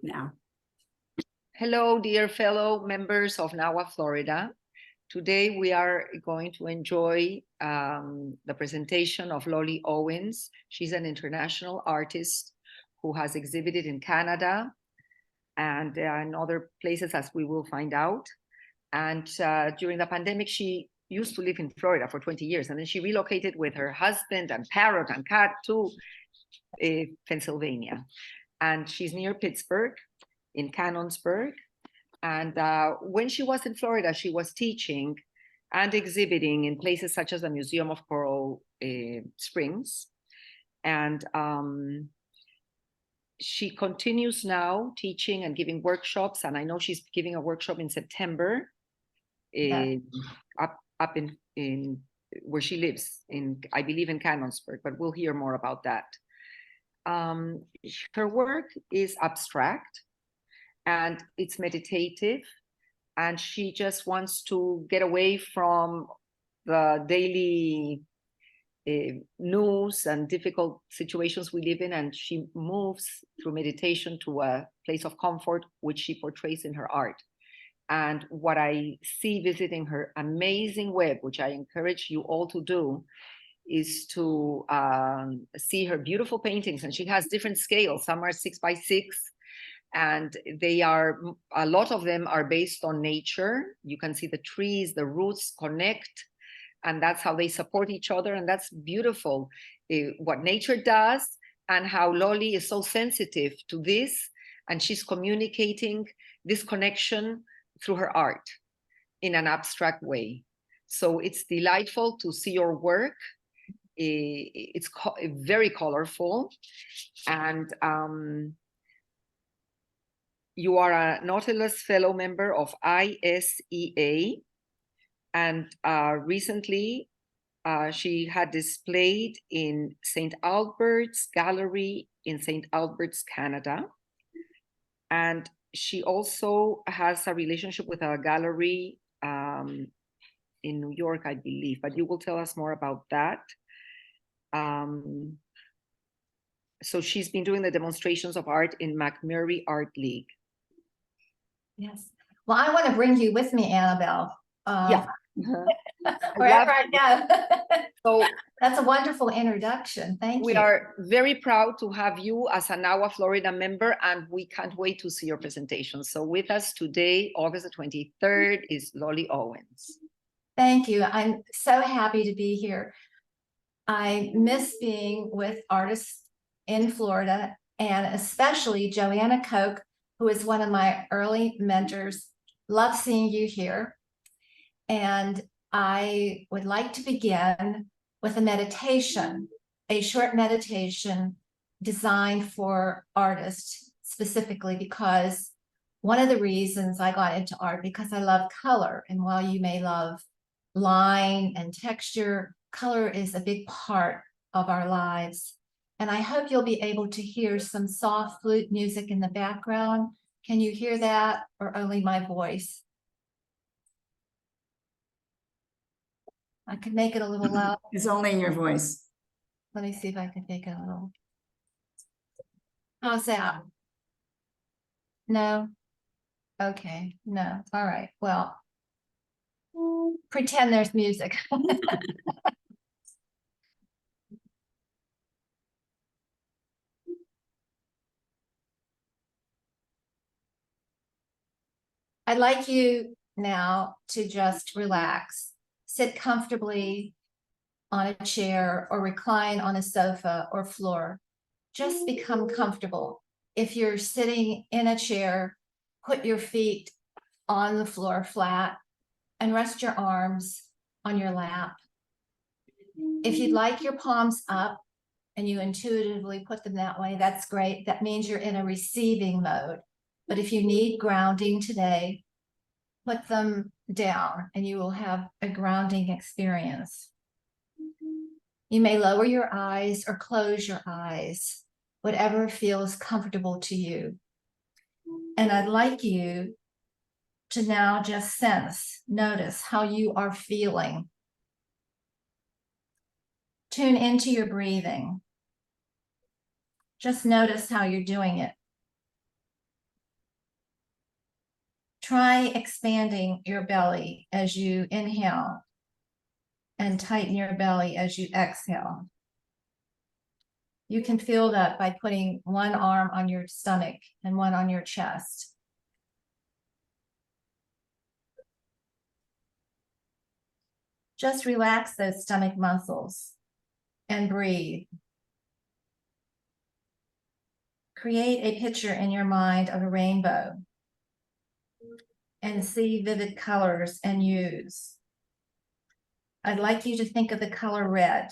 Now. Hello, dear fellow members of NAWA, Florida. Today we are going to enjoy the presentation of Lolly Owens. She's an international artist who has exhibited in Canada and in other places, as we will find out. And during the pandemic, she used to live in Florida for 20 years, and then she relocated with her husband and parrot and cat to Pennsylvania. And she's near Pittsburgh, in Canonsburg. And when she was in Florida, she was teaching and exhibiting in places such as the Museum of Coral Springs. And she continues now teaching and giving workshops. And I know she's giving a workshop in September up in where she lives, I believe in Canonsburg, but we'll hear more about that. Her work is abstract and it's meditative, and she just wants to get away from the daily news and difficult situations we live in, and she moves through meditation to a place of comfort, which she portrays in her art. And what I see visiting her amazing web, which I encourage you all to do, is to see her beautiful paintings. And she has different scales. Some are 6x6, and they are, a lot of them are based on nature. You can see the trees, the roots connect, and that's how they support each other. And that's beautiful, what nature does, and how Lolly is so sensitive to this, and she's communicating this connection through her art in an abstract way. So it's delightful to see your work. It's very colorful, and you are a Nautilus Fellow member of ISEA, and recently she had displayed in St. Albert's Gallery in St. Albert's, Canada. And she also has a relationship with a gallery in New York, I believe, but you will tell us more about that. So she's been doing the demonstrations of art in McMurray Art League. Yes. Well, I want to bring you with me, Annabelle. Yeah. Wherever I go. So that's a wonderful introduction. Thank you. We are very proud to have you as a NAWA Florida member, and we can't wait to see your presentation. So with us today, August the 23rd, is Lolly Owens. Thank you. I'm so happy to be here. I miss being with artists in Florida, and especially Joanna Koch, who is one of my early mentors. Love seeing you here. And I would like to begin with a meditation, a short meditation designed for artists specifically, because one of the reasons I got into art, because I love color. And while you may love line and texture, color is a big part of our lives. And I hope you'll be able to hear some soft flute music in the background. Can you hear that, or only my voice? I could make it a little loud. It's only in your voice. Let me see if I can make it a little. How's that? No? Okay, no. All right. Well, pretend there's music. I'd like you now to just relax. Sit comfortably on a chair or recline on a sofa or floor. Just become comfortable. If you're sitting in a chair, put your feet on the floor flat and rest your arms on your lap. If you'd like your palms up and you intuitively put them that way, that's great. That means you're in a receiving mode. But if you need grounding today, put them down and you will have a grounding experience. You may lower your eyes or close your eyes, whatever feels comfortable to you. And I'd like you to now just notice how you are feeling. Tune into your breathing. Just notice how you're doing it. Try expanding your belly as you inhale and tighten your belly as you exhale. You can feel that by putting one arm on your stomach and one on your chest. Just relax those stomach muscles and breathe. Create a picture in your mind of a rainbow and see vivid colors and hues. I'd like you to think of the color red,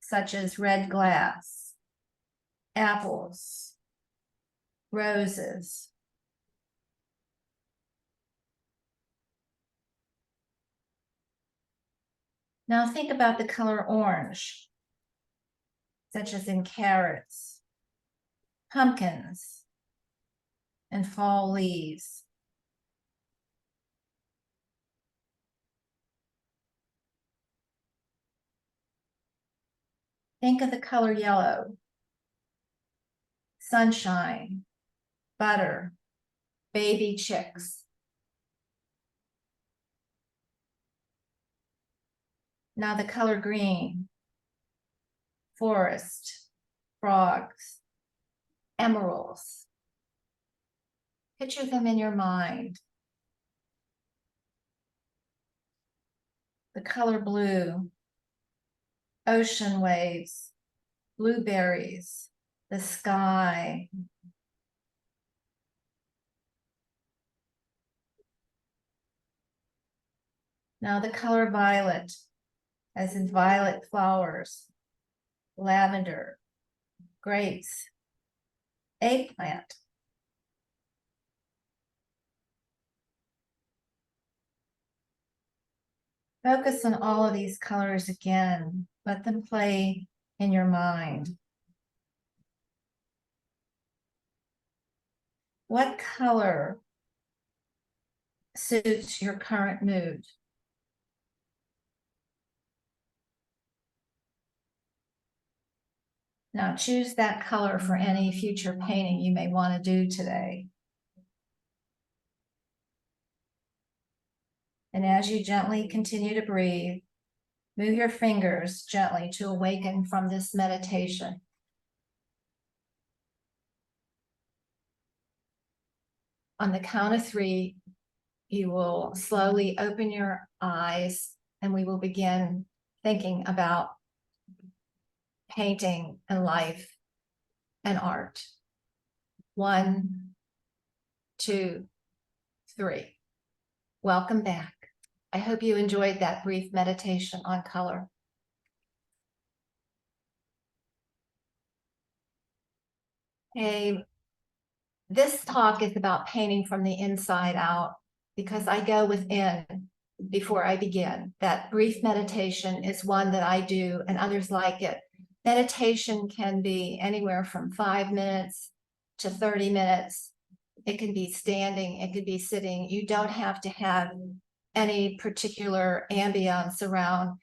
such as red glass, apples, roses. Now think about the color orange, such as in carrots, pumpkins, and fall leaves. Think of the color yellow, sunshine, butter, baby chicks. Now the color green, forest, frogs, emeralds. Picture them in your mind. The color blue, ocean waves, blueberries, the sky. Now the color violet, as in violet flowers, lavender, grapes, eggplant. Focus on all of these colors again. Let them play in your mind. What color suits your current mood? Now choose that color for any future painting you may want to do today. And as you gently continue to breathe, move your fingers gently to awaken from this meditation. On the count of 3, you will slowly open your eyes and we will begin thinking about painting and life and art. 1, 2, 3. Welcome back. I hope you enjoyed that brief meditation on color. Okay, this talk is about painting from the inside out because I go within before I begin. That brief meditation is one that I do and others like it. Meditation can be anywhere from 5 minutes to 30 minutes. It can be standing, it could be sitting. You don't have to have any particular ambience around.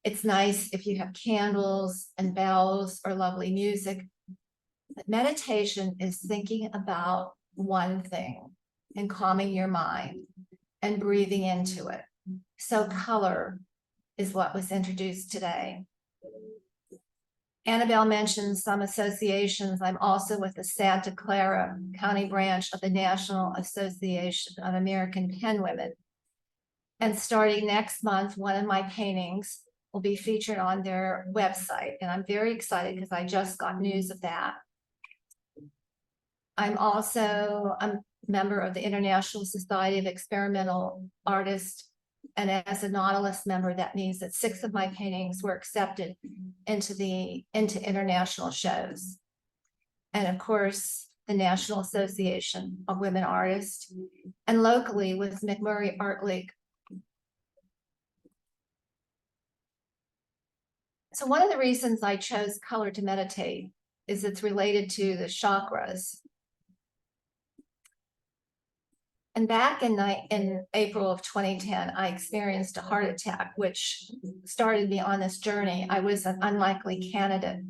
It's nice if you have candles and bells or lovely music. But meditation is thinking about one thing and calming your mind and breathing into it. So color is what was introduced today. Annabelle mentioned some associations. I'm also with the Santa Clara County branch of the National Association of American Penwomen. And starting next month, one of my paintings will be featured on their website. And I'm very excited because I just got news of that. I'm also a member of the International Society of Experimental Artists. And as a Nautilus member, that means that 6 of my paintings were accepted into international shows. And of course, the National Association of Women Artists, and locally with McMurray Art League. So one of the reasons I chose color to meditate is it's related to the chakras. And back in April of 2010, I experienced a heart attack, which started me on this journey. I was an unlikely candidate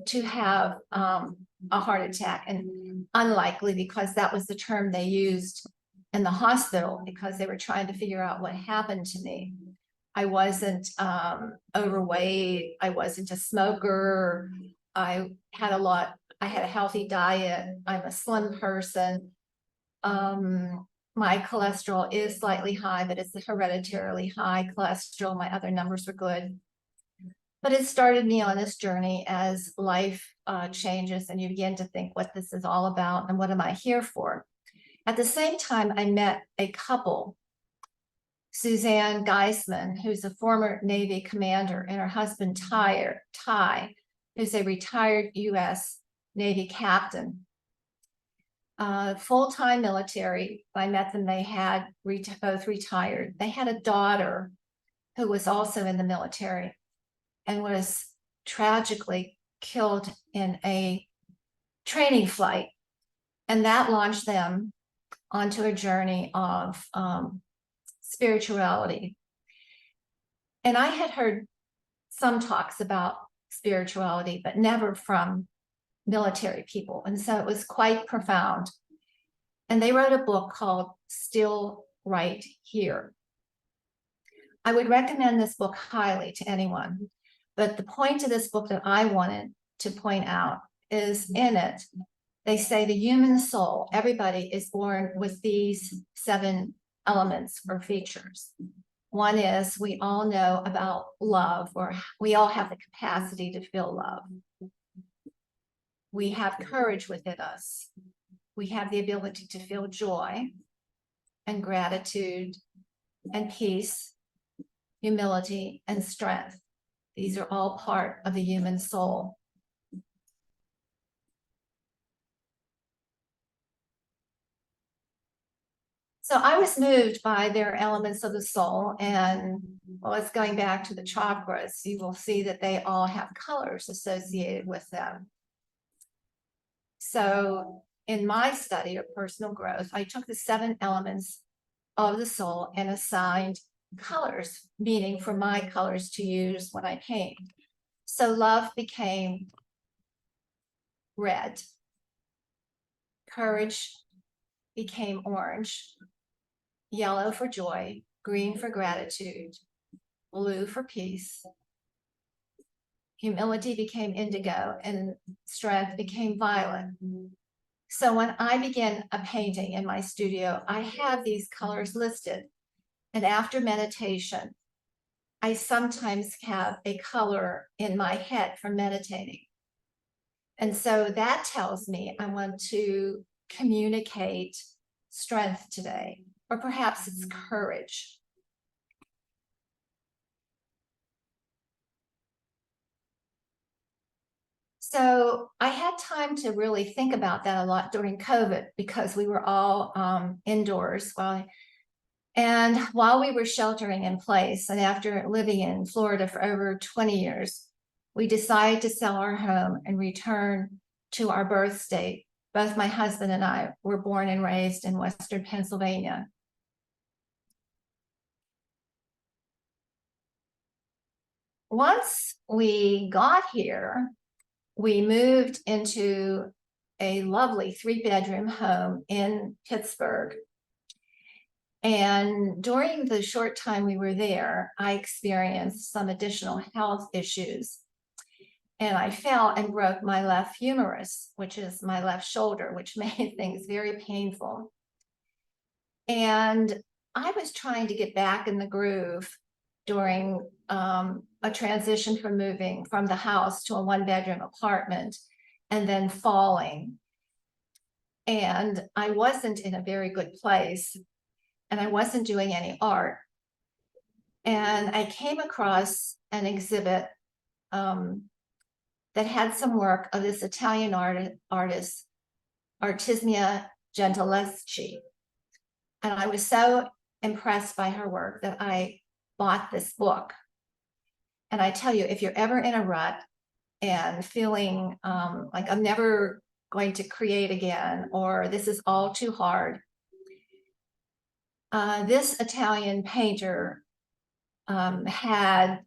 to have a heart attack, and unlikely because that was the term they used in the hospital because they were trying to figure out what happened to me. I wasn't overweight. I wasn't a smoker. I had a healthy diet. I'm a slim person. My cholesterol is slightly high, but it's hereditarily high cholesterol. My other numbers were good. But it started me on this journey as life changes and you begin to think what this is all about and what am I here for? At the same time, I met a couple, Suzanne Geisman, who's a former Navy commander, and her husband, Ty, who's a retired U.S. Navy captain. Full-time military. I met them, they had both retired. They had a daughter who was also in the military and was tragically killed in a training flight. And that launched them onto a journey of spirituality. And I had heard some talks about spirituality, but never from military people. And so it was quite profound. And they wrote a book called Still Right Here. I would recommend this book highly to anyone. But the point of this book that I wanted to point out is in it, they say the human soul, everybody is born with these 7 elements or features. One is we all know about love, or we all have the capacity to feel love. We have courage within us. We have the ability to feel joy and gratitude and peace, humility and strength. These are all part of the human soul. So I was moved by their elements of the soul, and well, it's going back to the chakras. You will see that they all have colors associated with them. So in my study of personal growth, I took the 7 elements of the soul and assigned colors, meaning for my colors to use when I paint. So love became red. Courage became orange. Yellow for joy, green for gratitude, blue for peace. Humility became indigo, and strength became violet. So when I begin a painting in my studio, I have these colors listed. And after meditation, I sometimes have a color in my head from meditating. And so that tells me I want to communicate strength today, or perhaps it's courage. So I had time to really think about that a lot during COVID because we were all indoors. And while we were sheltering in place, and after living in Florida for over 20 years, we decided to sell our home and return to our birth state. Both my husband and I were born and raised in Western Pennsylvania. Once we got here, we moved into a lovely 3-bedroom home in Pittsburgh. And during the short time we were there, I experienced some additional health issues. And I fell and broke my left humerus, which is my left shoulder, which made things very painful. And I was trying to get back in the groove during a transition from moving from the house to a 1-bedroom apartment and then falling. And I wasn't in a very good place, and I wasn't doing any art. And I came across an exhibit that had some work of this Italian artist, Artismia Gentileschi. And I was so impressed by her work that I bought this book. And I tell you, if you're ever in a rut and feeling like I'm never going to create again, or this is all too hard, this Italian painter had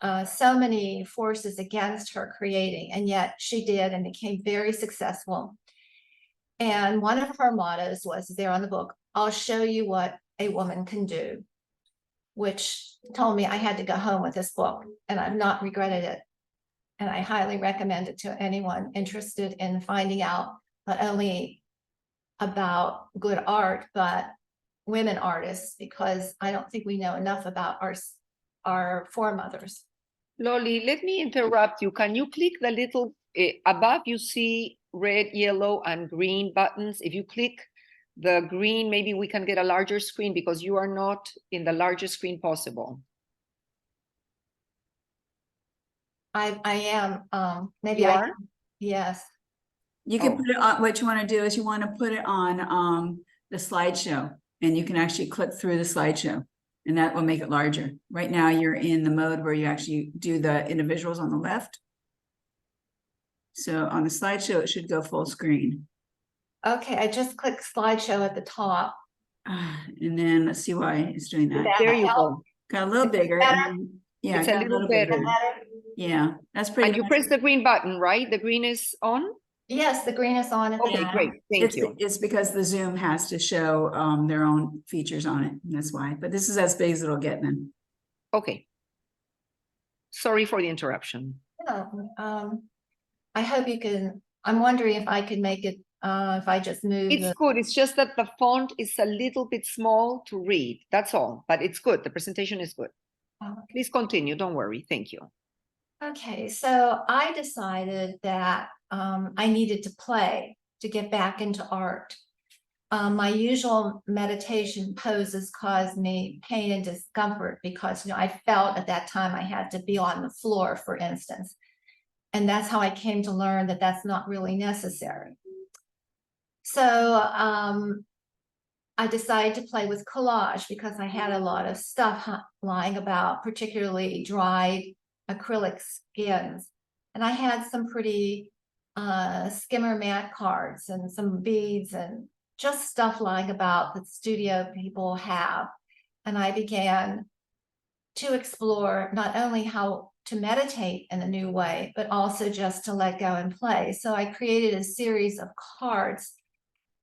so many forces against her creating, and yet she did and became very successful. And one of her mottos was there on the book, "I'll show you what a woman can do," which told me I had to go home with this book, and I've not regretted it. And I highly recommend it to anyone interested in finding out not only about good art, but women artists, because I don't think we know enough about our foremothers. Lolly, let me interrupt you. Can you click the little above? You see red, yellow, and green buttons. If you click the green, maybe we can get a larger screen because you are not in the largest screen possible. I am, maybe You I are? can, yes. You can Oh. put it on, what you want to do is you want to put it on the slideshow, and you can actually click through the slideshow, and that will make it larger. Right now, you're in the mode where you actually do the individuals on the left. So on the slideshow, it should go full screen. Okay, I just clicked slideshow at the top. And then let's see why it's doing that. There you go. Got a little Is it bigger. better? And then, yeah, It's it a got little bigger. better. Yeah, that's pretty And you much. press the green button, right? The green is on? Yes, the green is on at the Okay, bottom. great. Thank you. It's because the Zoom has to show their own features on it. And that's why. But this is as big as it'll get then. Okay. Sorry for the interruption. No, I hope you can, I'm wondering if I could make it, if I just move It's the, good. It's just that the font is a little bit small to read. That's all. But it's good. The presentation is good. oh, Please continue. Don't worry. Thank you. okay, so I decided that I needed to play to get back into art. My usual meditation poses caused me pain and discomfort because, you know, I felt at that time I had to be on the floor, for instance. And that's how I came to learn that that's not really necessary. So I decided to play with collage because I had a lot of stuff lying about, particularly dried acrylic skins. And I had some pretty skimmer mat cards and some beads and just stuff lying about that studio people have. And I began to explore not only how to meditate in a new way, but also just to let go and play. So I created a series of cards,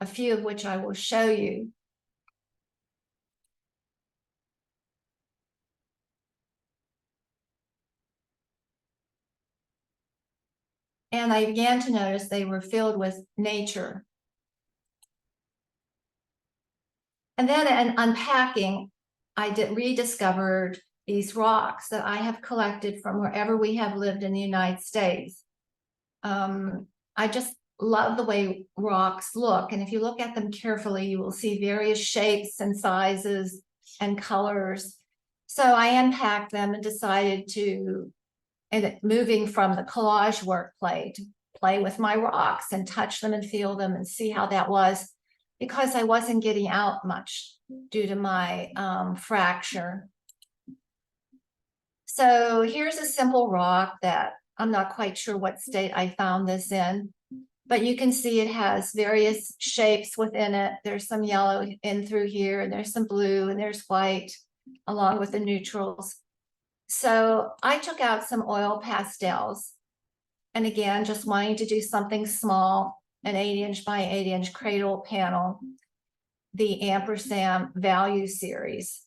a few of which I will show you. And I began to notice they were filled with nature. And then in unpacking, I rediscovered these rocks that I have collected from wherever we have lived in the United States. I just love the way rocks look. And if you look at them carefully, you will see various shapes and sizes and colors. So I unpacked them and decided to, and moving from the collage work play to play with my rocks and touch them and feel them and see how that was, because I wasn't getting out much due to my fracture. So here's a simple rock that I'm not quite sure what state I found this in, but you can see it has various shapes within it. There's some yellow in through here, and there's some blue, and there's white, along with the neutrals. So I took out some oil pastels, and again, just wanting to do something small, an 8-inch by 8-inch cradle panel, the ampersand value series.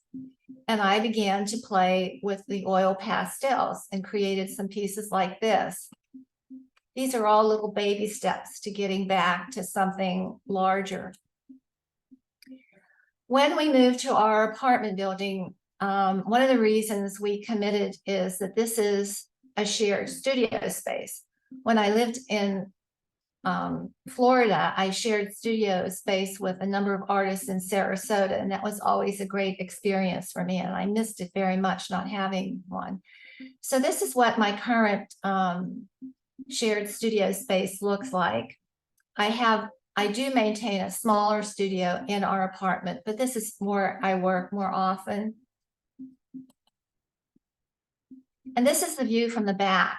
And I began to play with the oil pastels and created some pieces like this. These are all little baby steps to getting back to something larger. When we moved to our apartment building, one of the reasons we committed is that this is a shared studio space. When I lived in Florida, I shared studio space with a number of artists in Sarasota, and that was always a great experience for me, and I missed it very much not having one. So this is what my current shared studio space looks like. I do maintain a smaller studio in our apartment, but this is where I work more often. And this is the view from the back.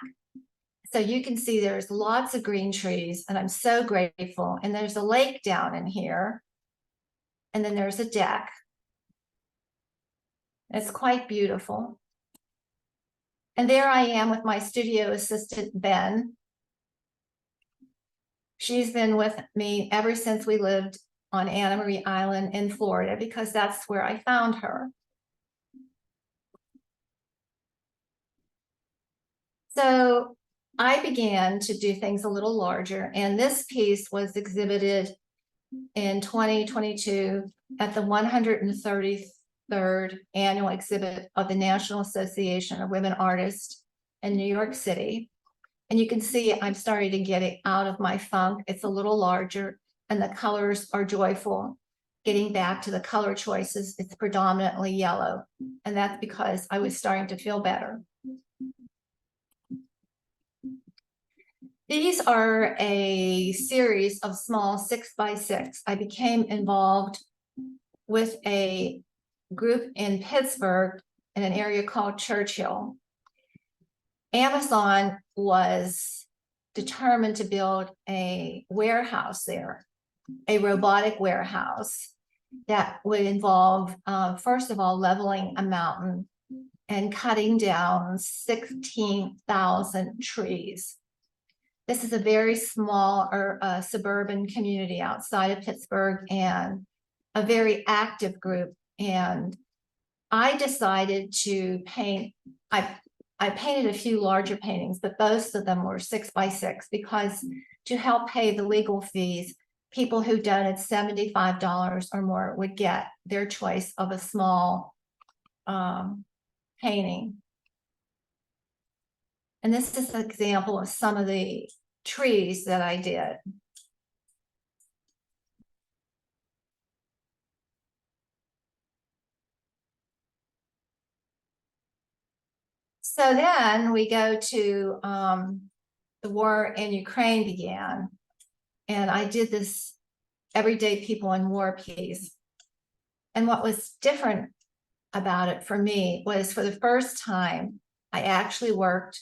So you can see there's lots of green trees, and I'm so grateful. And there's a lake down in here. And then there's a deck. It's quite beautiful. And there I am with my studio assistant, Ben. She's been with me ever since we lived on Anna Marie Island in Florida, because that's where I found her. So I began to do things a little larger, and this piece was exhibited in 2022 at the 133rd annual exhibit of the National Association of Women Artists in New York City. And you can see I'm starting to get it out of my funk. It's a little larger and the colors are joyful. Getting back to the color choices, it's predominantly yellow. And that's because I was starting to feel better. These are a series of small 6x6. I became involved with a group in Pittsburgh in an area called Churchill. Amazon was determined to build a warehouse there, a robotic warehouse that would involve, first of all, leveling a mountain and cutting down 16,000 trees. This is a very small or suburban community outside of Pittsburgh, and a very active group. And I decided to paint, I painted a few larger paintings, but most of them were 6x6, because to help pay the legal fees, people who donated $75 or more would get their choice of a small painting. And this is an example of some of the trees that I did. So then we go to the war in Ukraine began, and I did this Everyday People in War piece. And what was different about it for me was, for the first time, I actually worked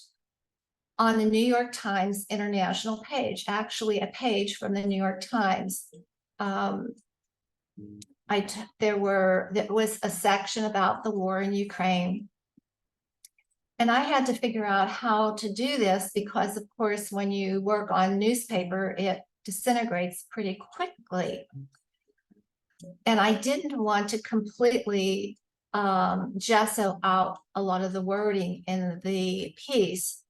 on the New York Times international page, actually a page from the New York Times. There was a section about the war in Ukraine. And I had to figure out how to do this, because of course, when you work on newspaper, it disintegrates pretty quickly. And I didn't want to completely gesso out a lot of the wording in the piece.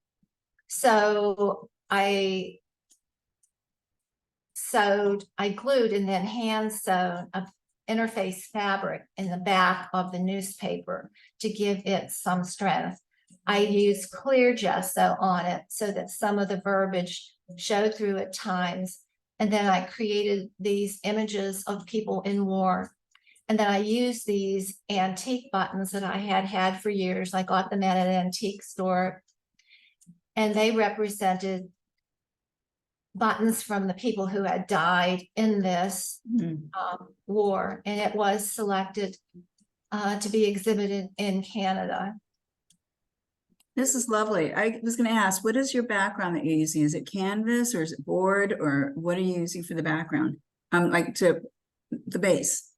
So I glued and then hand sewn a interface fabric in the back of the newspaper to give it some strength. I used clear gesso on it so that some of the verbiage showed through at times. And then I created these images of people in war. And then I used these antique buttons that I had had for years. I got them at an antique store. And they represented buttons from the people who had died in this war. And it was selected to be exhibited in Canada. This is lovely. I was going to ask, what is your background that you're using? Is it canvas or is it board, or what are you using for the background? Like to the base.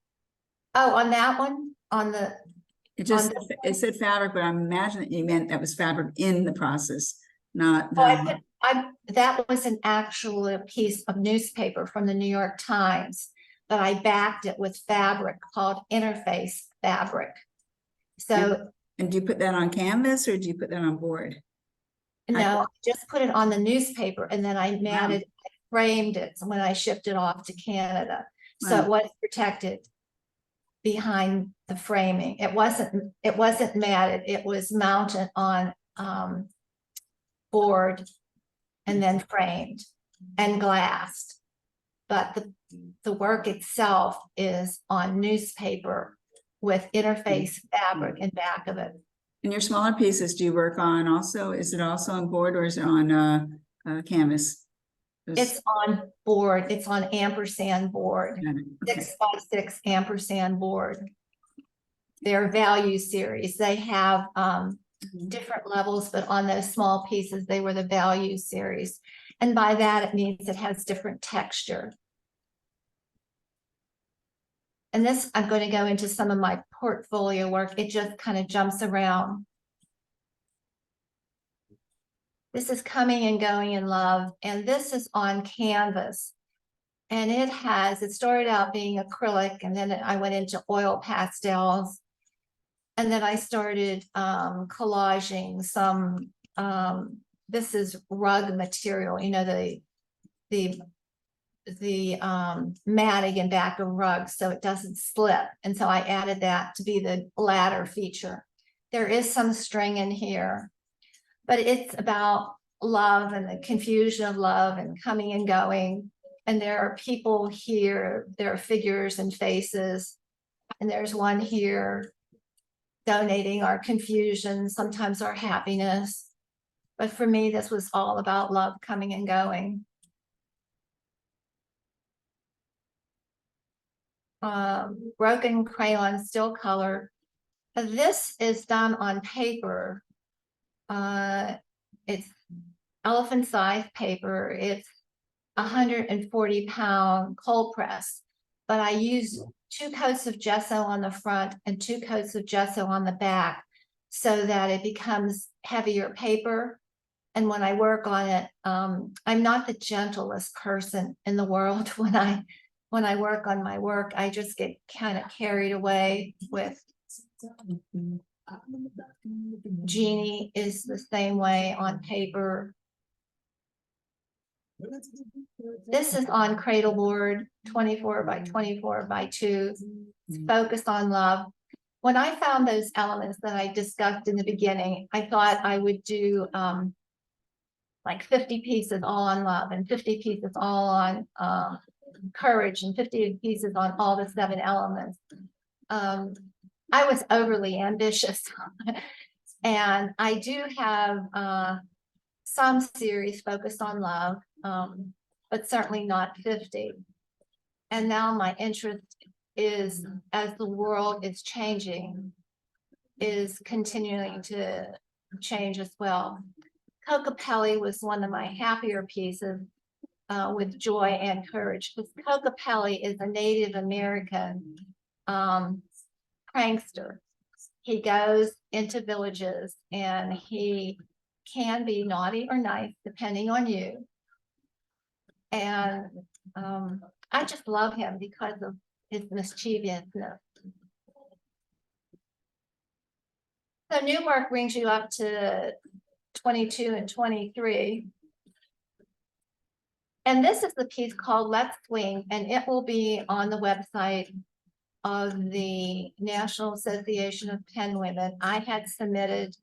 Oh, on that one, on the. It said fabric, but I'm imagining that you meant that was fabric in the process, not the. That was an actual piece of newspaper from the New York Times, but I backed it with fabric called interface fabric. So. And do you put that on canvas or do you put that on board? No, I just put it on the newspaper, and then I matted, framed it when I shipped it off to Canada. So it was protected behind the framing. It wasn't matted, it was mounted on board and then framed and glassed. But the work itself is on newspaper with interface fabric in back of it. And your smaller pieces, do you work on also? Is it also on board or is it on canvas? It's on board. It's on ampersand board. Okay. 6x6 ampersand board. They're value series. They have different levels, but on those small pieces, they were the value series. And by that, it means it has different texture. And this, I'm going to go into some of my portfolio work. It just kind of jumps around. This is Coming and Going in Love, and this is on canvas. And it started out being acrylic, and then I went into oil pastels. And then I started collaging some, this is rug material, you know, the matting in back of rugs so it doesn't slip. And so I added that to be the ladder feature. There is some string in here, but it's about love and the confusion of love and coming and going. And there are people here, there are figures and faces. And there's one here donating our confusion, sometimes our happiness. But for me, this was all about love coming and going. Broken crayon still color. This is done on paper. It's elephant size paper. It's 140-pound cold press, but I use 2 coats of gesso on the front and 2 coats of gesso on the back so that it becomes heavier paper. And when I work on it, I'm not the gentlest person in the world. When I work on my work, I just get kind of carried away with. Jeannie is the same way on paper. This is on cradle board, 24 by 24 by 2. It's focused on love. When I found those elements that I discussed in the beginning, I thought I would do like 50 pieces all on love and 50 pieces all on courage and 50 pieces on all the 7 elements. I was overly ambitious. And I do have some series focused on love, but certainly not 50. And now my interest is, as the world is changing, is continuing to change as well. Kokopelli was one of my happier pieces with joy and courage. Because Kokopelli is a Native American prankster. He goes into villages and he can be naughty or nice depending on you. And I just love him because of his mischievousness. So new work brings you up to 22 and 23. And this is the piece called Let's Swing, and it will be on the website of the National Association of Pen Women. I had submitted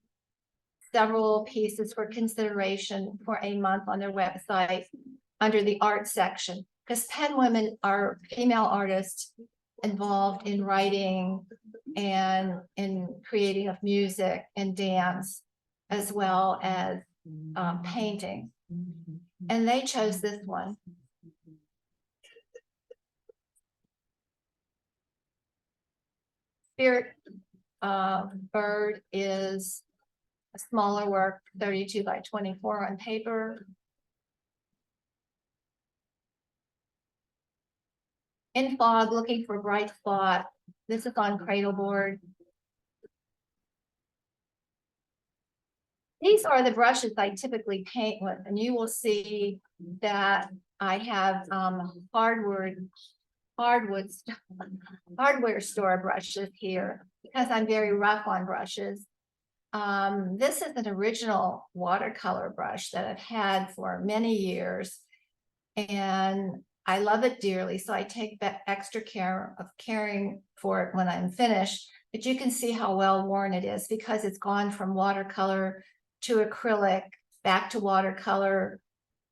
several pieces for consideration for a month on their website under the art section, because pen women are female artists involved in writing and in creating of music and dance, as well as painting. And they chose this one. Spirit Bird is a smaller work, 32 by 24 on paper. In Fog, Looking for a Bright Spot. This is on cradle board. These are the brushes I typically paint with, and you will see that I have hardware store brushes here because I'm very rough on brushes. This is an original watercolor brush that I've had for many years, and I love it dearly. So I take that extra care of caring for it when I'm finished. But you can see how well worn it is because it's gone from watercolor to acrylic, back to watercolor,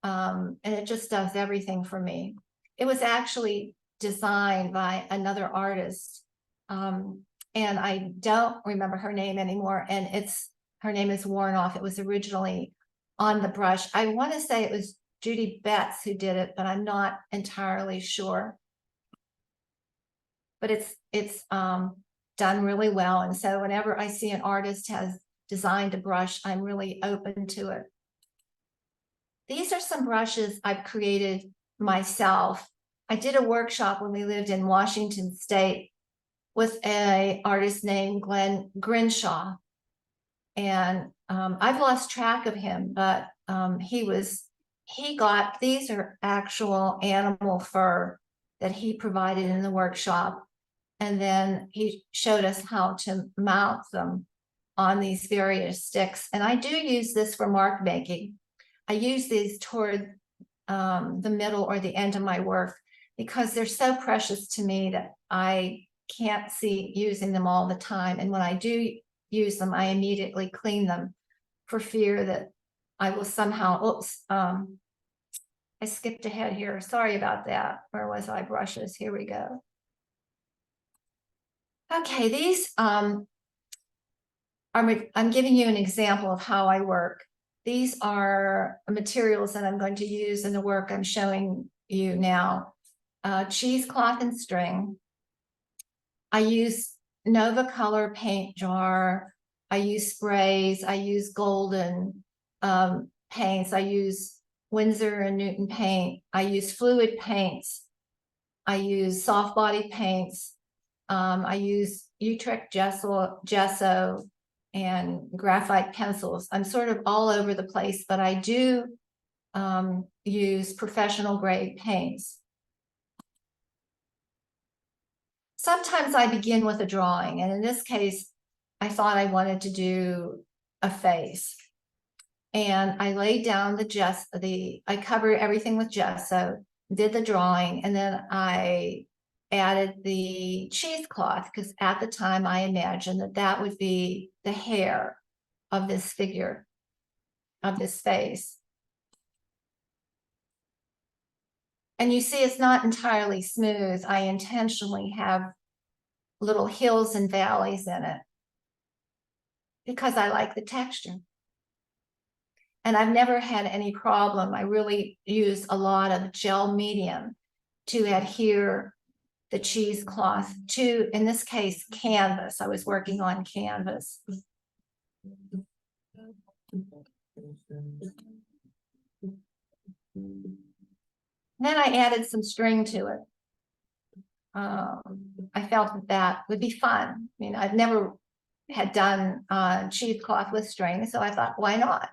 and it just does everything for me. It was actually designed by another artist, and I don't remember her name anymore, and her name is worn off. It was originally on the brush. I want to say it was Judy Betts who did it, but I'm not entirely sure. But it's done really well, and so whenever I see an artist has designed a brush, I'm really open to it. These are some brushes I've created myself. I did a workshop when we lived in Washington State with an artist named Glenn Grinshaw. And I've lost track of him, but he got, these are actual animal fur that he provided in the workshop. And then he showed us how to mount them on these various sticks. And I do use this for mark making. I use these toward the middle or the end of my work because they're so precious to me that I can't see using them all the time. And when I do use them, I immediately clean them for fear that I will somehow, I skipped ahead here. Sorry about that. Where was I? Brushes. Here we go. Okay, these I'm giving you an example of how I work. These are materials that I'm going to use in the work I'm showing you now. Cheesecloth and string. I use NovaColor paint jar. I use sprays. I use golden paints. I use Winsor and Newton paint. I use fluid paints. I use soft body paints. I use Utrecht gesso and graphite pencils. I'm sort of all over the place, but I do use professional grade paints. Sometimes I begin with a drawing, and in this case, I thought I wanted to do a face. And I laid down I covered everything with gesso, did the drawing, and then I added the cheesecloth because at the time I imagined that that would be the hair of this figure, of this face. And you see it's not entirely smooth. I intentionally have little hills and valleys in it because I like the texture. And I've never had any problem. I really use a lot of gel medium to adhere the cheesecloth to, in this case, canvas. I was working on canvas. Then I added some string to it. I felt that would be fun. I mean, I've never had done cheesecloth with string, so I thought, why not?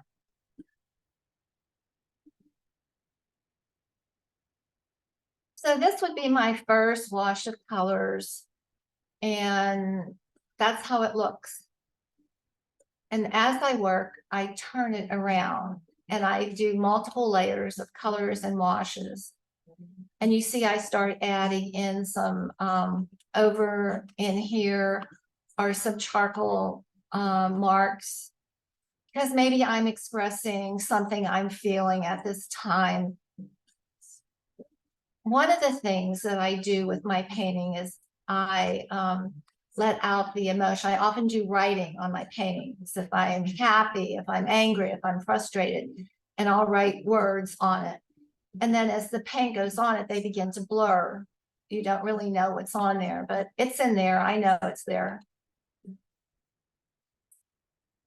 So this would be my first wash of colors, and that's how it looks. And as I work, I turn it around and I do multiple layers of colors and washes. And you see, I start adding in some over in here are some charcoal marks, because maybe I'm expressing something I'm feeling at this time. One of the things that I do with my painting is I let out the emotion. I often do writing on my paintings. If I'm happy, if I'm angry, if I'm frustrated, and I'll write words on it. And then as the paint goes on it, they begin to blur. You don't really know what's on there, but it's in there. I know it's there.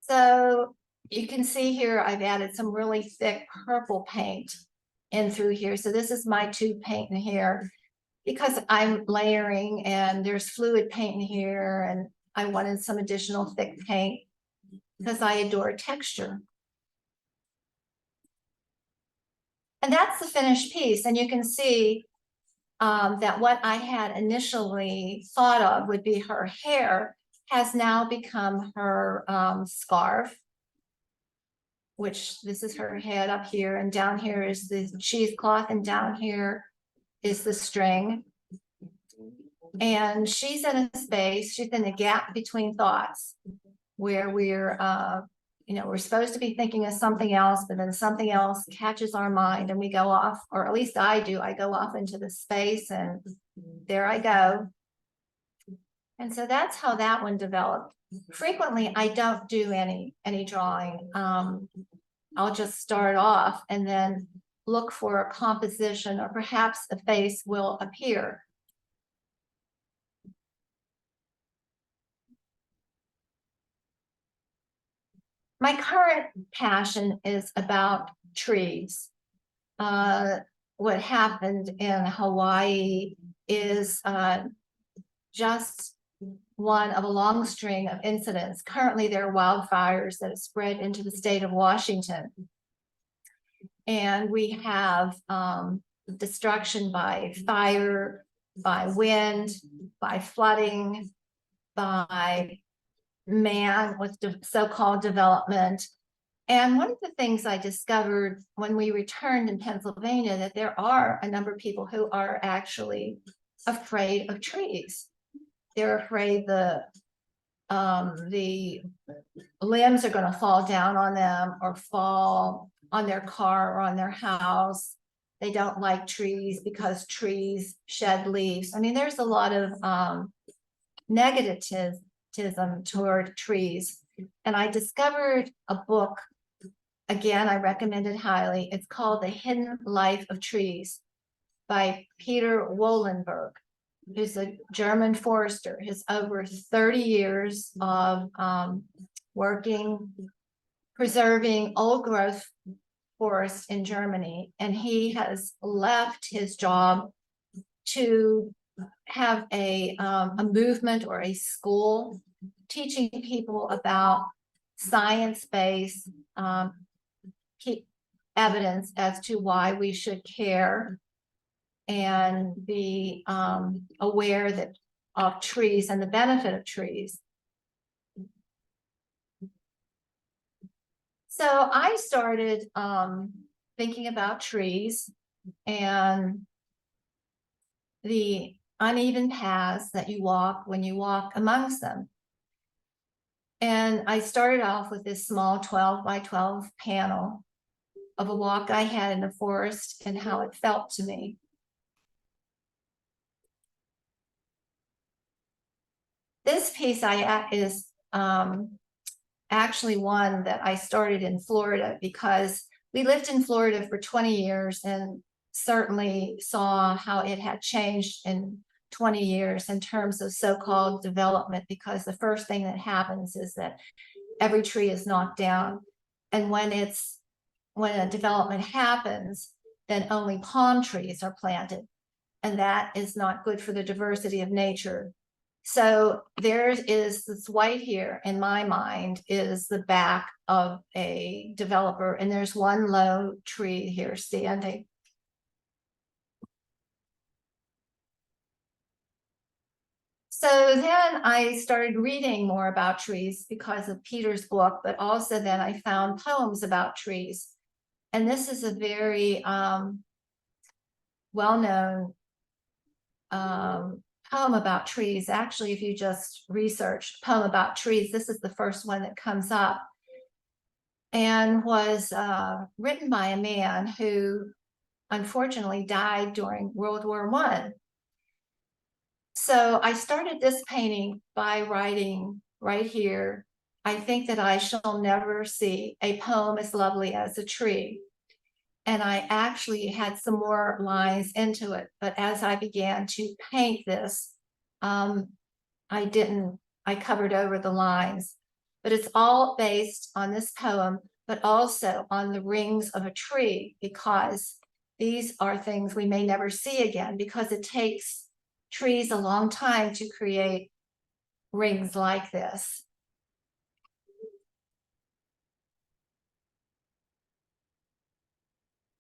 So you can see here, I've added some really thick purple paint in through here. So this is my tube paint in here because I'm layering and there's fluid paint in here, and I wanted some additional thick paint because I adore texture. And that's the finished piece. And you can see that what I had initially thought of would be her hair has now become her scarf, which this is her head up here, and down here is the cheesecloth, and down here is the string. And she's in a space, she's in a gap between thoughts where we're, we're supposed to be thinking of something else, but then something else catches our mind and we go off, or at least I do, I go off into the space and there I go. And so that's how that one developed. Frequently, I don't do any drawing. I'll just start off and then look for a composition, or perhaps a face will appear. My current passion is about trees. What happened in Hawaii is just one of a long string of incidents. Currently, there are wildfires that have spread into the state of Washington. And we have destruction by fire, by wind, by flooding, by man with so-called development. And one of the things I discovered when we returned in Pennsylvania, that there are a number of people who are actually afraid of trees. They're afraid the limbs are going to fall down on them or fall on their car or on their house. They don't like trees because trees shed leaves. I mean, there's a lot of negativism toward trees. And I discovered a book, again, I recommend it highly. It's called The Hidden Life of Trees by Peter Wollenberg, who's a German forester. Has over 30 years of working, preserving old growth forests in Germany. And he has left his job to have a movement or a school teaching people about science-based evidence as to why we should care and be aware that of trees and the benefit of trees. So I started thinking about trees and the uneven paths that you walk when you walk amongst them. And I started off with this small 12 by 12 panel of a walk I had in the forest and how it felt to me. This piece is actually one that I started in Florida because we lived in Florida for 20 years and certainly saw how it had changed in 20 years in terms of so-called development, because the first thing that happens is that every tree is knocked down. And when a development happens, then only palm trees are planted. And that is not good for the diversity of nature. So there is this white here, in my mind, is the back of a developer. And there's one low tree here standing. So then I started reading more about trees because of Peter's book, but also then I found poems about trees. And this is a very well-known poem about trees. Actually, if you just research poem about trees, this is the first one that comes up, and was written by a man who unfortunately died during World War I. So I started this painting by writing right here, I think that I shall never see a poem as lovely as a tree. And I actually had some more lines into it, but as I began to paint this, I covered over the lines. But it's all based on this poem, but also on the rings of a tree, because these are things we may never see again, because it takes trees a long time to create rings like this.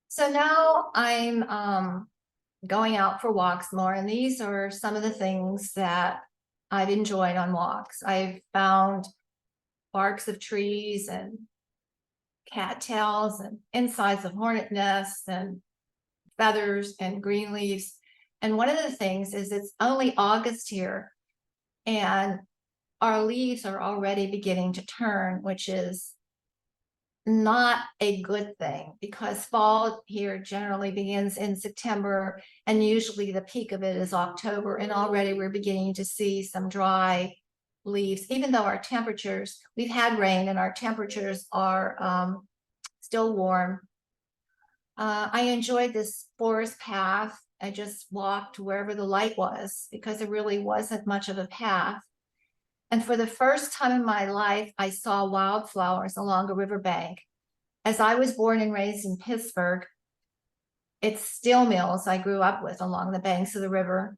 So now I'm going out for walks more, and these are some of the things that I've enjoyed on walks. I've found barks of trees and cattails and insides of hornet nests and feathers and green leaves. And one of the things is it's only August here, and our leaves are already beginning to turn, which is not a good thing, because fall here generally begins in September, and usually the peak of it is October, and already we're beginning to see some dry leaves, even though our temperatures, we've had rain and our temperatures are still warm. I enjoyed this forest path. I just walked wherever the light was, because there really wasn't much of a path. And for the first time in my life, I saw wildflowers along a riverbank. As I was born and raised in Pittsburgh, it's steel mills I grew up with along the banks of the river.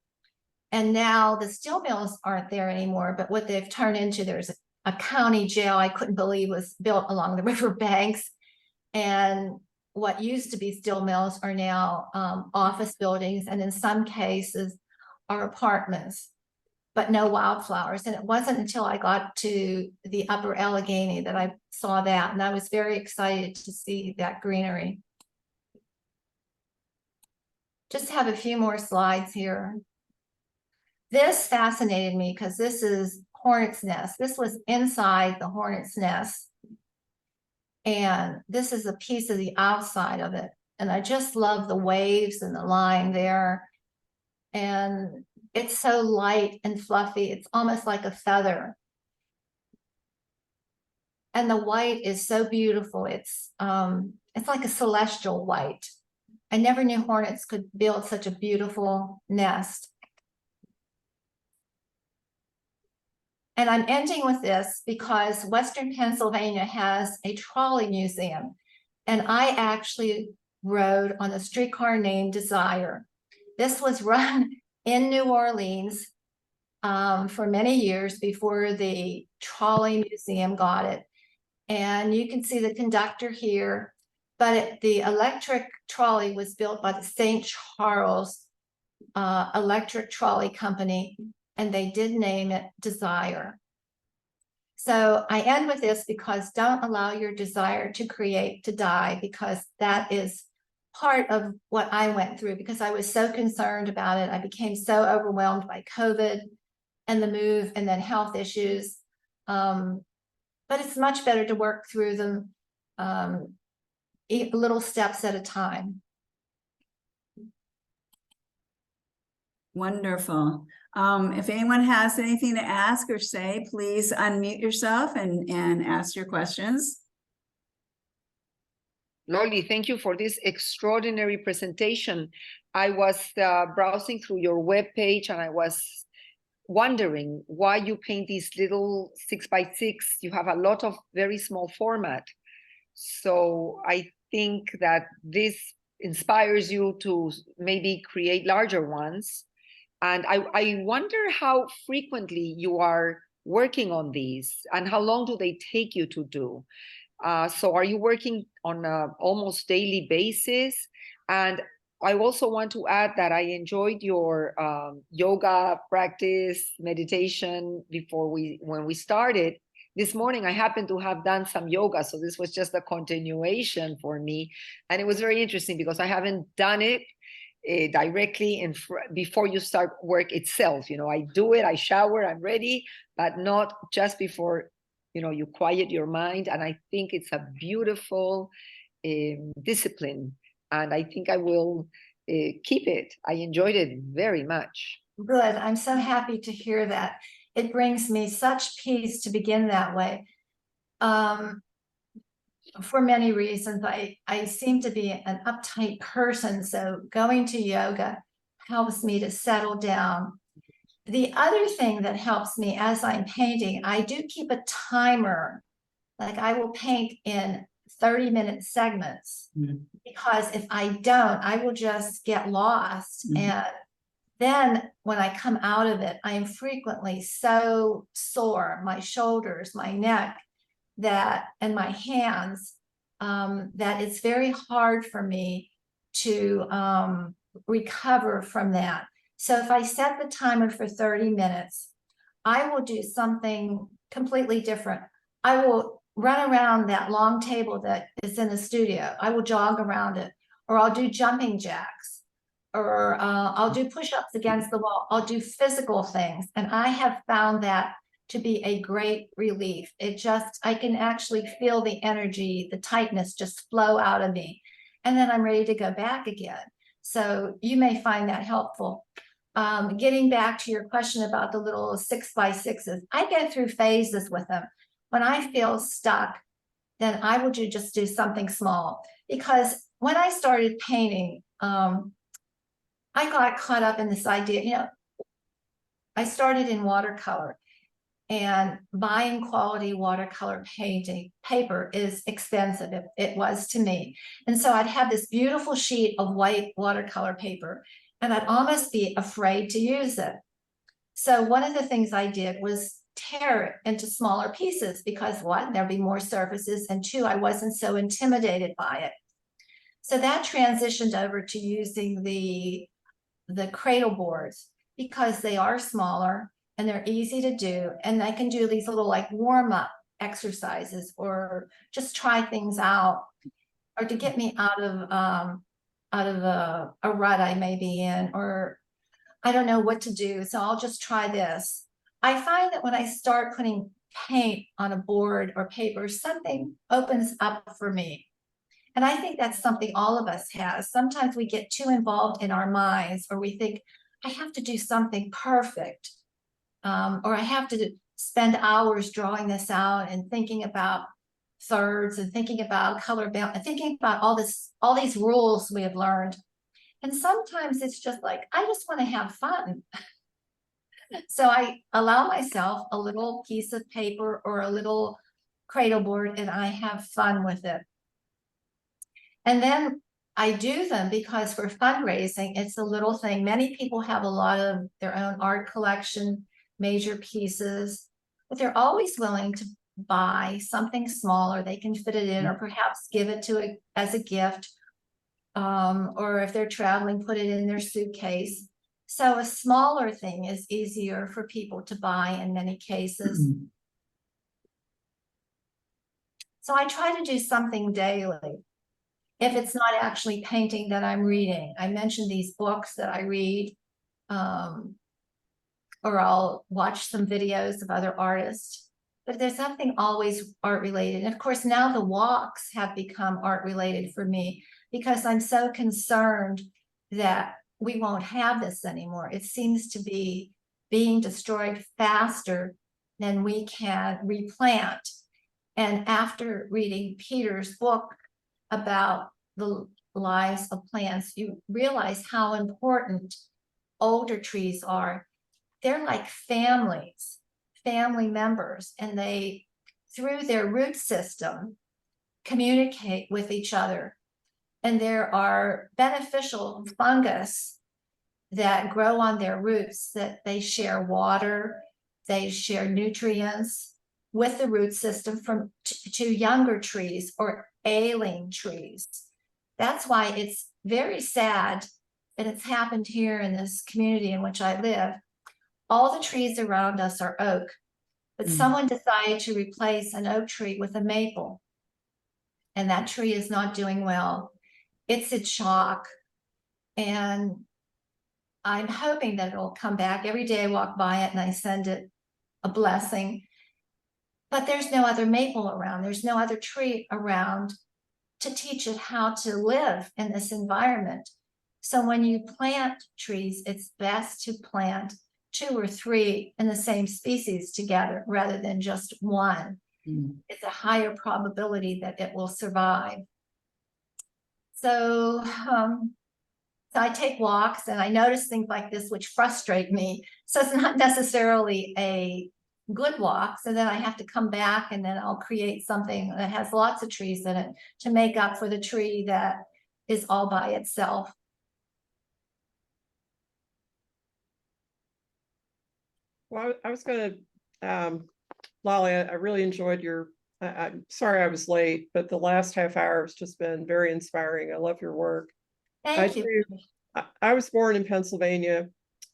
And now the steel mills aren't there anymore, but what they've turned into, there's a county jail I couldn't believe was built along the river banks. And what used to be steel mills are now office buildings, and in some cases are apartments, but no wildflowers. And it wasn't until I got to the Upper Allegheny that I saw that, and I was very excited to see that greenery. Just have a few more slides here. This fascinated me because this is hornet's nest. This was inside the hornet's nest. And this is a piece of the outside of it. And I just love the waves and the line there. And it's so light and fluffy. It's almost like a feather. And the white is so beautiful. It's like a celestial white. I never knew hornets could build such a beautiful nest. And I'm ending with this because Western Pennsylvania has a trolley museum. And I actually rode on a streetcar named Desire. This was run in New Orleans for many years before the trolley museum got it. And you can see the conductor here, but the electric trolley was built by the St. Charles Electric Trolley Company, and they did name it Desire. So I end with this because don't allow your desire to create to die, because that is part of what I went through because I was so concerned about it. I became so overwhelmed by COVID and the move and then health issues. But it's much better to work through them little steps at a time. Wonderful. If anyone has anything to ask or say, please unmute yourself and ask your questions. Lolly, thank you for this extraordinary presentation. I was browsing through your webpage and I was wondering why you paint these little 6x6. You have a lot of very small format. So I think that this inspires you to maybe create larger ones. And I wonder how frequently you are working on these and how long do they take you to do? So are you working on an almost daily basis? And I also want to add that I enjoyed your yoga practice, meditation when we started. This morning, I happened to have done some yoga, so this was just a continuation for me. And it was very interesting because I haven't done it directly before you start work itself. You know, I do it, I shower, I'm ready, but not just before, you know, you quiet your mind. And I think it's a beautiful discipline. And I think I will keep it. I enjoyed it very much. Good. I'm so happy to hear that. It brings me such peace to begin that way. For many reasons, I seem to be an uptight person, so going to yoga helps me to settle down. The other thing that helps me as I'm painting, I do keep a timer. Like I will paint in 30-minute segments, because if I don't, I will just get lost. And then when I come out of it, I am frequently so sore, my shoulders, my neck, and my hands, that it's very hard for me to recover from that. So if I set the timer for 30 minutes, I will do something completely different. I will run around that long table that is in the studio. I will jog around it, or I'll do jumping jacks, or I'll do push-ups against the wall. I'll do physical things. And I have found that to be a great relief. I can actually feel the energy, the tightness just flow out of me. And then I'm ready to go back again. So you may find that helpful. Getting back to your question about the little 6x6s, I go through phases with them. When I feel stuck, then I will just do something small. Because when I started painting, I got caught up in this idea, you know, I started in watercolor, and buying quality watercolor paper is expensive. It was to me. And so I'd have this beautiful sheet of white watercolor paper, and I'd almost be afraid to use it. So one of the things I did was tear it into smaller pieces, because one, there'd be more surfaces, and two, I wasn't so intimidated by it. So that transitioned over to using the cradle boards because they are smaller and they're easy to do. And I can do these little like warm up exercises or just try things out or to get me out of a rut I may be in, or I don't know what to do. So I'll just try this. I find that when I start putting paint on a board or paper, something opens up for me. And I think that's something all of us has. Sometimes we get too involved in our minds, or we think, I have to do something perfect, or I have to spend hours drawing this out and thinking about thirds and thinking about color balance and thinking about all these rules we have learned. And sometimes it's just like, I just want to have fun. So I allow myself a little piece of paper or a little cradle board and I have fun with it. And then I do them because for fundraising, it's a little thing. Many people have a lot of their own art collection, major pieces, but they're always willing to buy something smaller. They can fit it in or perhaps give it to as a gift. Or if they're traveling, put it in their suitcase. So a smaller thing is easier for people to buy in many cases. So I try to do something daily. If it's not actually painting that I'm reading, I mentioned these books that I read, or I'll watch some videos of other artists, but there's something always art related. And of course, now the walks have become art related for me because I'm so concerned that we won't have this anymore. It seems to be being destroyed faster than we can replant. And after reading Peter's book about the lives of plants, you realize how important older trees are. They're like families, family members, and they, through their root system, communicate with each other. And there are beneficial fungus that grow on their roots that they share water, they share nutrients with the root system from to younger trees or ailing trees. That's why it's very sad, and it's happened here in this community in which I live. All the trees around us are oak, but someone decided to replace an oak tree with a maple, and that tree is not doing well. It's in shock, and I'm hoping that it'll come back. Every day I walk by it and I send it a blessing. But there's no other maple around. There's no other tree around to teach it how to live in this environment. So when you plant trees, it's best to plant 2 or 3 in the same species together rather than just one. It's a higher probability that it will survive. So, so I take walks and I notice things like this, which frustrate me. So it's not necessarily a good walk. So then I have to come back and then I'll create something that has lots of trees in it to make up for the tree that is all by itself. Well, I was going to, Lolly, I really enjoyed your, I'm sorry I was late, but the last half hour has just been very inspiring. I love your work. Thank you. I was born in Pennsylvania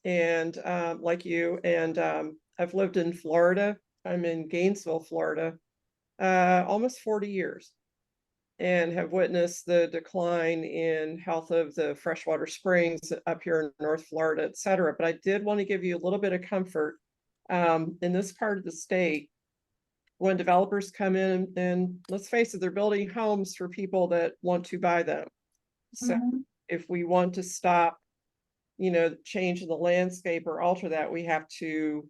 and like you, and I've lived in Florida. I'm in Gainesville, Florida, almost 40 years, and have witnessed the decline in health of the freshwater springs up here in North Florida, et cetera. But I did want to give you a little bit of comfort. In this part of the state, when developers come in, and let's face it, they're building homes for people that want to buy them. So if we want to stop, change in the landscape or alter that, we have to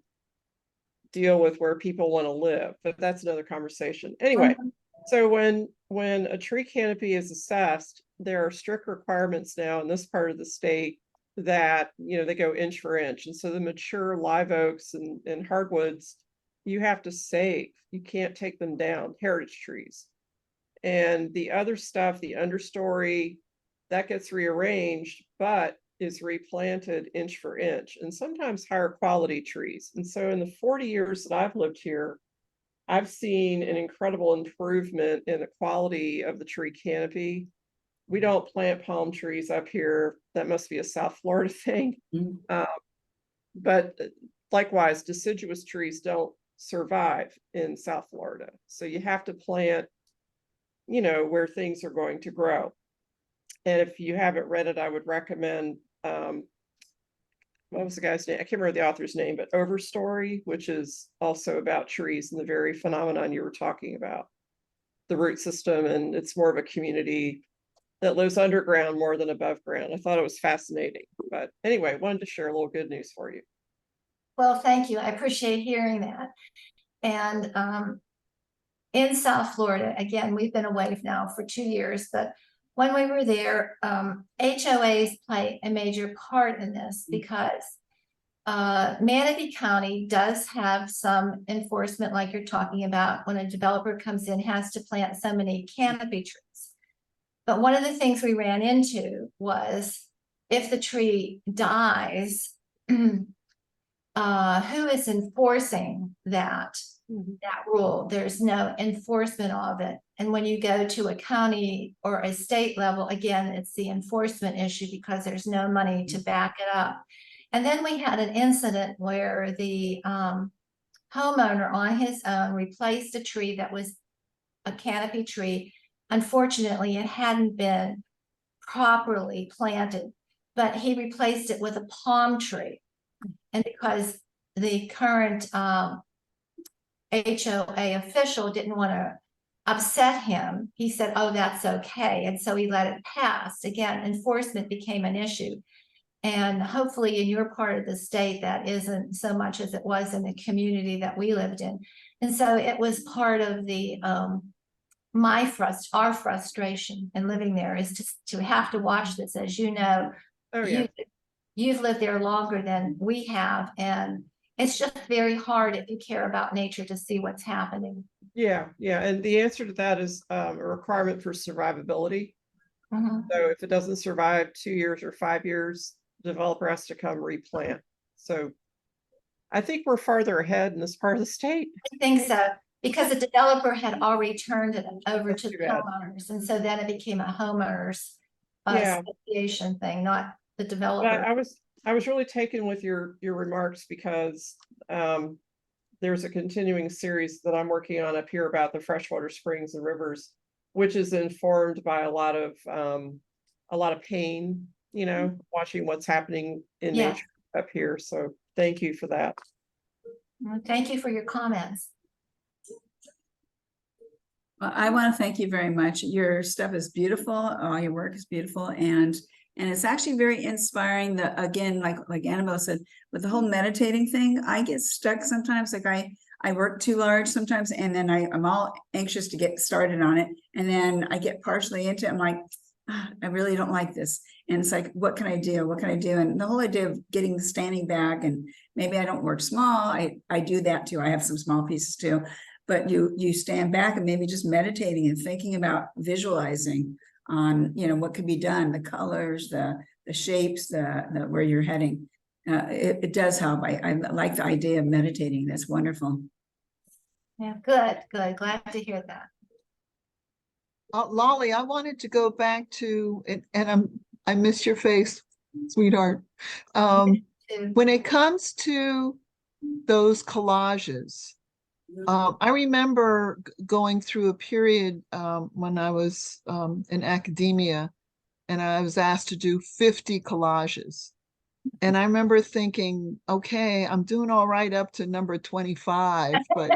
deal with where people want to live. But that's another conversation. Anyway, so when a tree canopy is assessed, there are strict requirements now in this part of the state that, they go inch for inch. And so the mature live oaks and hardwoods, you have to save. You can't take them down, heritage trees. And the other stuff, the understory, that gets rearranged, but is replanted inch for inch, and sometimes higher quality trees. And so in the 40 years that I've lived here, I've seen an incredible improvement in the quality of the tree canopy. we don't plant palm trees up here. That must be a South Florida thing. Mhm. But likewise, deciduous trees don't survive in South Florida. So you have to plant, you know, where things are going to grow. And if you haven't read it, I would recommend, what was the guy's name? I can't remember the author's name, but Overstory, which is also about trees and the very phenomenon you were talking about, the root system. And it's more of a community that lives underground more than above ground. I thought it was fascinating. But anyway, wanted to share a little good news for you. Well, thank you. I appreciate hearing that. And in South Florida, again, we've been away now for 2 years, but when we were there, HOAs play a major part in this because Manatee County does have some enforcement like you're talking about when a developer comes in, has to plant so many canopy trees. But one of the things we ran into was if the tree dies, who is enforcing that rule? There's no enforcement of it. And when you go to a county or a state level, again, it's the enforcement issue because there's no money to back it up. And then we had an incident where the homeowner on his own replaced a tree that was a canopy tree. Unfortunately, it hadn't been properly planted, but he replaced it with a palm tree. And because the current HOA official didn't want to upset him, he said, oh, that's okay. And so he let it pass. Again, enforcement became an issue. And hopefully in your part of the state, that isn't so much as it was in the community that we lived in. And so it was part of the our frustration in living there is to have to watch this. As you know, you've lived there longer than we have, and it's just very hard if you care about nature to see what's happening. Yeah, and the answer to that is a requirement for survivability. So if it doesn't survive 2 years or 5 years, the developer has to come replant. So I think we're farther ahead in this part of the state. I think so, because the developer had already turned it over to the homeowners, and so then it became a homeowners association thing, not the developer. But I was really taken with your remarks because there's a continuing series that I'm working on up here about the freshwater springs and rivers, which is informed by a lot of pain, you know, watching what's happening in nature up here. So thank you for that. Thank you for your comments. Well, I want to thank you very much. Your stuff is beautiful. All your work is beautiful, and it's actually very inspiring. Again, like Annabelle said, with the whole meditating thing, I get stuck sometimes. Like I work too large sometimes, and then I'm all anxious to get started on it, and then I get partially into it. I'm like, I really don't like this, and it's like, what can I do? What can I do? And the whole idea of standing back, and maybe I don't work small. I do that too. I have some small pieces too. But you stand back and maybe just meditating and thinking about visualizing on, you know, what could be done, the colors, the shapes, the where you're heading. It does help. I like the idea of meditating. That's wonderful. Yeah, good. Glad to hear that. Lolly, I wanted to go back to, and I miss your face, sweetheart. When it comes to those collages, I remember going through a period when I was in academia, and I was asked to do 50 collages. And I remember thinking, okay, I'm doing all right up to number 25, but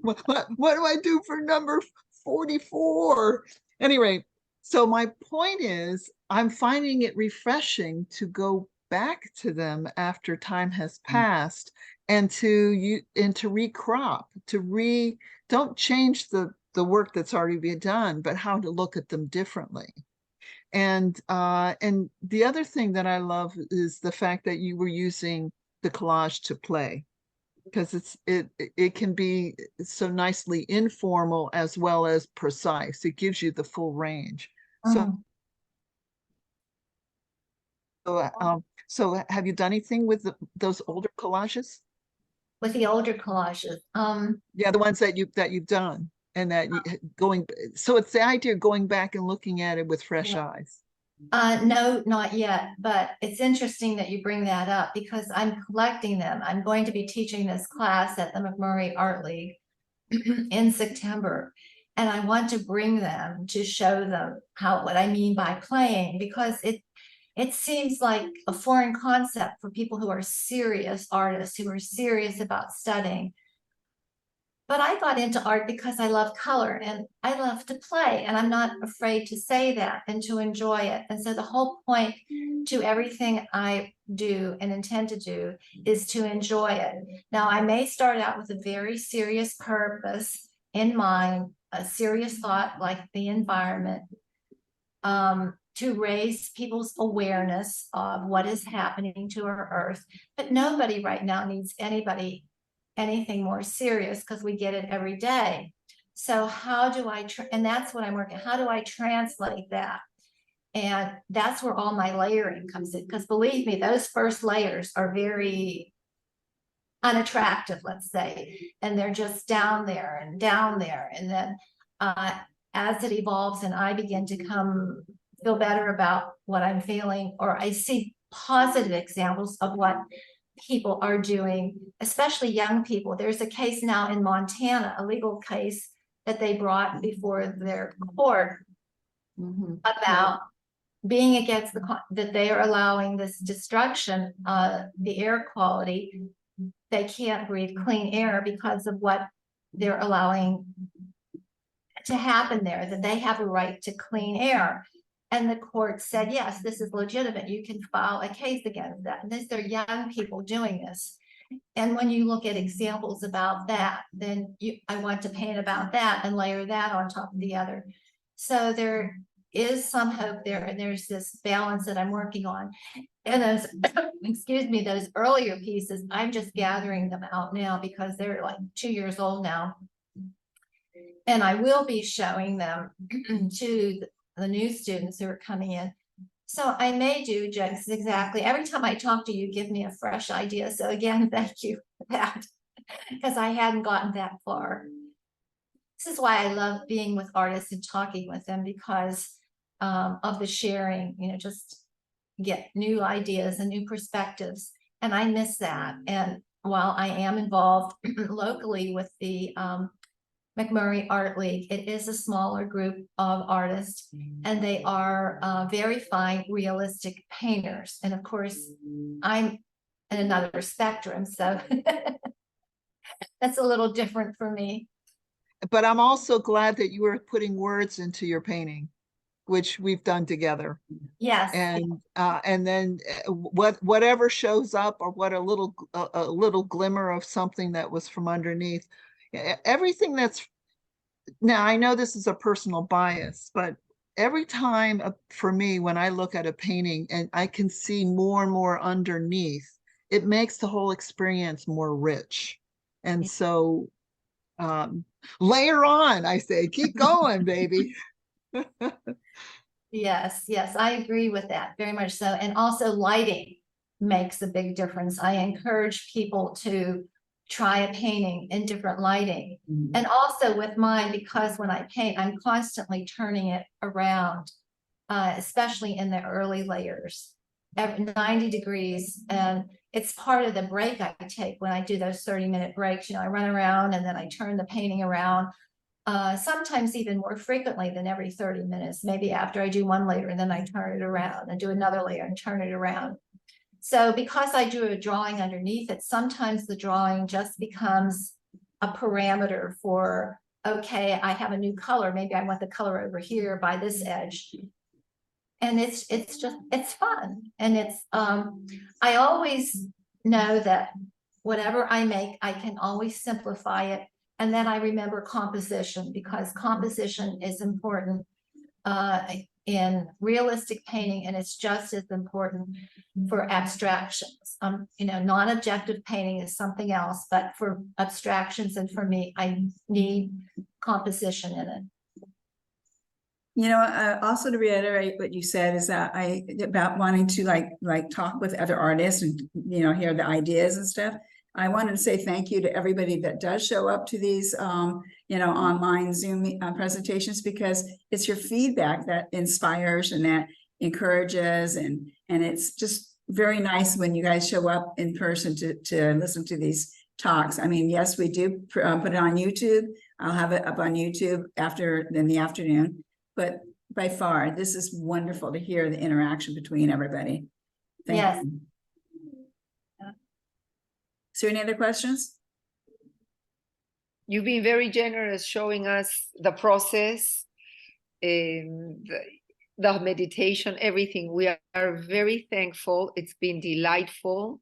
what do I do for number 44? Anyway, so my point is, I'm finding it refreshing to go back to them after time has passed, and to recrop, don't change the work that's already been done, but how to look at them differently. And the other thing that I love is the fact that you were using the collage to play, because it can be so nicely informal as well as precise. It gives you the full range. So have you done anything with those older collages? With the older collages, Yeah, the ones that you've done. And that so it's the idea of going back and looking at it with fresh eyes. No, not yet, but it's interesting that you bring that up because I'm collecting them. I'm going to be teaching this class at the McMurray Art League in September. And I want to bring them to show them what I mean by playing, because it seems like a foreign concept for people who are serious artists, who are serious about studying. But I got into art because I love color and I love to play, and I'm not afraid to say that and to enjoy it. And so the whole point to everything I do and intend to do is to enjoy it. Now, I may start out with a very serious purpose in mind, a serious thought like the environment, to raise people's awareness of what is happening to our earth. But nobody right now needs anything more serious, because we get it every day. So how do I, and that's what I'm working, how do I translate that? And that's where all my layering comes in, because believe me, those first layers are very unattractive, let's say, and they're just down there. And then as it evolves and I begin to feel better about what I'm feeling, or I see positive examples of what people are doing, especially young people. There's a case now in Montana, a legal case that they brought before their court about being against that they are allowing this destruction of the air quality. They can't breathe clean air because of what they're allowing to happen there, that they have a right to clean air. And the court said, yes, this is legitimate. You can file a case against that. And they're young people doing this. And when you look at examples about that, then I want to paint about that and layer that on top of the other. So there is some hope there. And there's this balance that I'm working on. And those, excuse me, those earlier pieces, I'm just gathering them out now because they're like 2 years old now. And I will be showing them to the new students who are coming in. So I may do just exactly, every time I talk to you, give me a fresh idea. So again, thank you for that, because I hadn't gotten that far. This is why I love being with artists and talking with them, because of the sharing, just get new ideas and new perspectives. And I miss that. And while I am involved locally with the McMurray Art League, it is a smaller group of artists, and they are very fine, realistic painters. And of course, I'm in another spectrum, so that's a little different for me. But I'm also glad that you are putting words into your painting, which we've done together. Yes. And then whatever shows up, or what a little glimmer of something that was from underneath. Everything that's, now I know this is a personal bias, but every time for me, when I look at a painting and I can see more and more underneath, it makes the whole experience more rich. And so layer on, I say, keep going, baby. Yes, I agree with that very much so. And also lighting makes a big difference. I encourage people to try a painting in different lighting. And also with mine, because when I paint, I'm constantly turning it around, especially in the early layers, at 90 degrees. And it's part of the break I take when I do those 30-minute breaks. I run around and then I turn the painting around, sometimes even more frequently than every 30 minutes, maybe after I do one layer and then I turn it around and do another layer and turn it around. So because I do a drawing underneath it, sometimes the drawing just becomes a parameter for, okay, I have a new color. Maybe I want the color over here by this edge. And it's fun. And I always know that whatever I make, I can always simplify it. And then I remember composition, because composition is important in realistic painting, and it's just as important for abstractions. Non-objective painting is something else, but for abstractions and for me, I need composition in it. Also to reiterate what you said is that about wanting to like talk with other artists and hear the ideas and stuff. I wanted to say thank you to everybody that does show up to these, online Zoom presentations, because it's your feedback that inspires and that encourages, and it's just very nice when you guys show up in person to listen to these talks. I mean, yes, we do put it on YouTube. I'll have it up on YouTube in the afternoon, but by far, this is wonderful to hear the interaction between everybody. Thank Yes. you. Is there any other questions? You've been very generous showing us the process, the meditation, everything. We are very thankful. It's been delightful.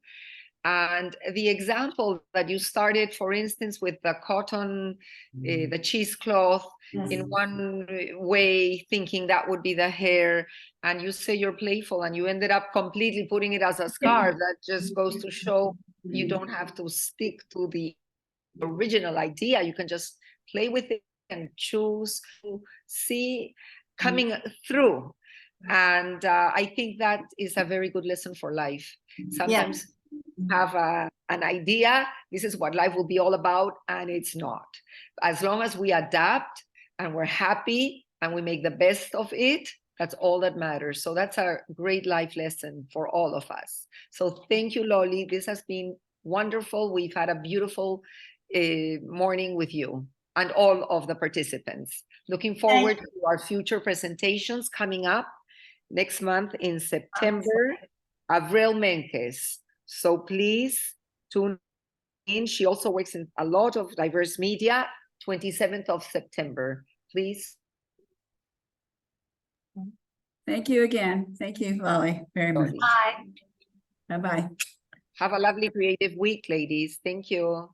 And the example that you started, for instance, with the cotton, the cheesecloth, in one way, thinking that would be the hair, and you say you're playful, and you ended up completely putting it as a scarf. That just goes to show you don't have to stick to the original idea. You can just play with it and choose to see coming through. And I think that is a very good lesson for life. Sometimes have an idea, this is what life will be all about, and it's not. As long as we adapt and we're happy and we make the best of it, that's all that matters. So that's a great life lesson for all of us. So thank you, Loli. This has been wonderful. We've had a beautiful morning with you and all of the participants. Looking forward to our future presentations coming up next month in September. Avril Menkes. So please tune in. She also works in a lot of diverse media. 27th of September, please. Thank you again. Thank you, Loli, very much. Bye. Bye-bye. Have a lovely creative week, ladies. Thank you.